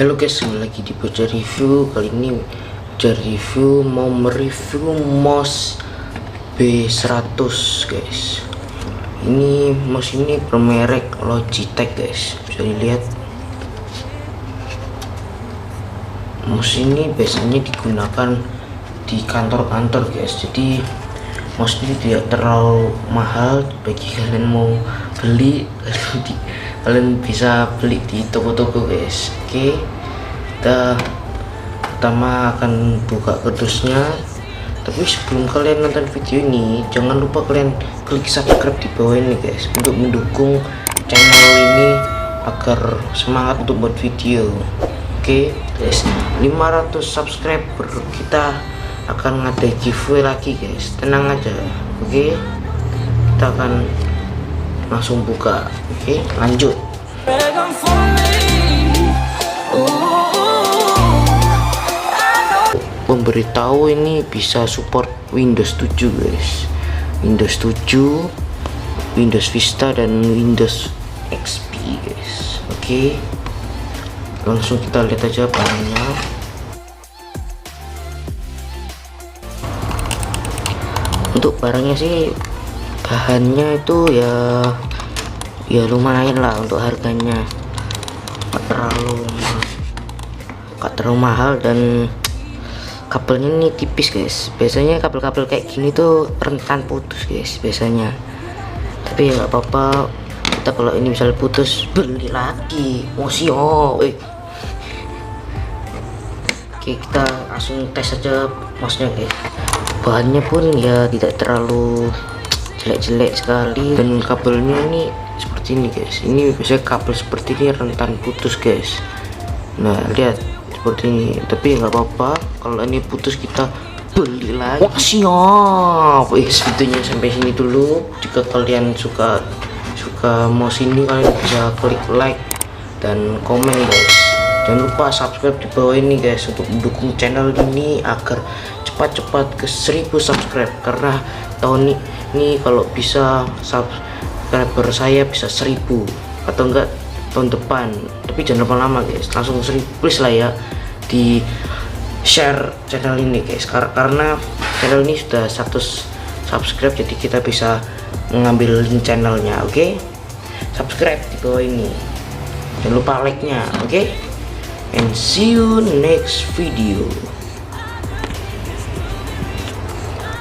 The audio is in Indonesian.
Halo guys, kembali lagi di Bocah Review. Kali ini Bocah Review mau mereview mouse B100 guys. Ini mouse ini bermerek Logitech guys, bisa dilihat. Mouse ini biasanya digunakan di kantor-kantor guys, jadi mouse ini tidak terlalu mahal. Bagi kalian mau beli kalian bisa beli di toko-toko guys. Oke, kita pertama akan buka kardusnya, tapi sebelum kalian nonton video ini jangan lupa kalian klik subscribe di bawah ini guys, untuk mendukung channel ini agar semangat untuk buat video. Oke guys, 500 subscriber kita akan ngadain giveaway lagi guys, tenang aja. Oke, kita akan langsung buka. Oke, lanjut. Pemberitahu ini bisa support Windows 7 guys, Windows 7, Windows Vista dan Windows XP guys. Oke, langsung kita lihat aja barangnya. Untuk barangnya sih bahannya itu ya lumayan lah, untuk harganya gak terlalu mahal, dan kabelnya ini tipis guys. Biasanya kabel-kabel kayak gini tuh rentan putus guys biasanya, tapi ya nggak apa-apa, kita kalau ini misal putus beli lagi mosio. Oke, kita langsung tes aja mouse-nya guys. Bahannya pun ya tidak terlalu jelek-jelek sekali, dan kabelnya ini seperti ini guys. Ini biasanya kabel seperti ini rentan putus guys. Nah lihat seperti ini, tapi nggak apa-apa kalau ini putus, kita beli lagi. Siap. Videonya sampai sini dulu. Jika kalian suka mouse ini, kalian bisa klik like dan komen guys. Jangan lupa subscribe di bawah ini guys, untuk mendukung channel ini agar cepat-cepat ke 1000 subscribe, karena tahun ini kalau bisa subscriber saya bisa 1000 atau enggak tahun depan, tapi jangan lama-lama guys, langsung 1000 please lah ya, di share channel ini guys, karena channel ini sudah 100 subscribe, jadi kita bisa mengambil link channelnya. Oke, subscribe di bawah ini, jangan lupa like nya. Oke, and see you next video.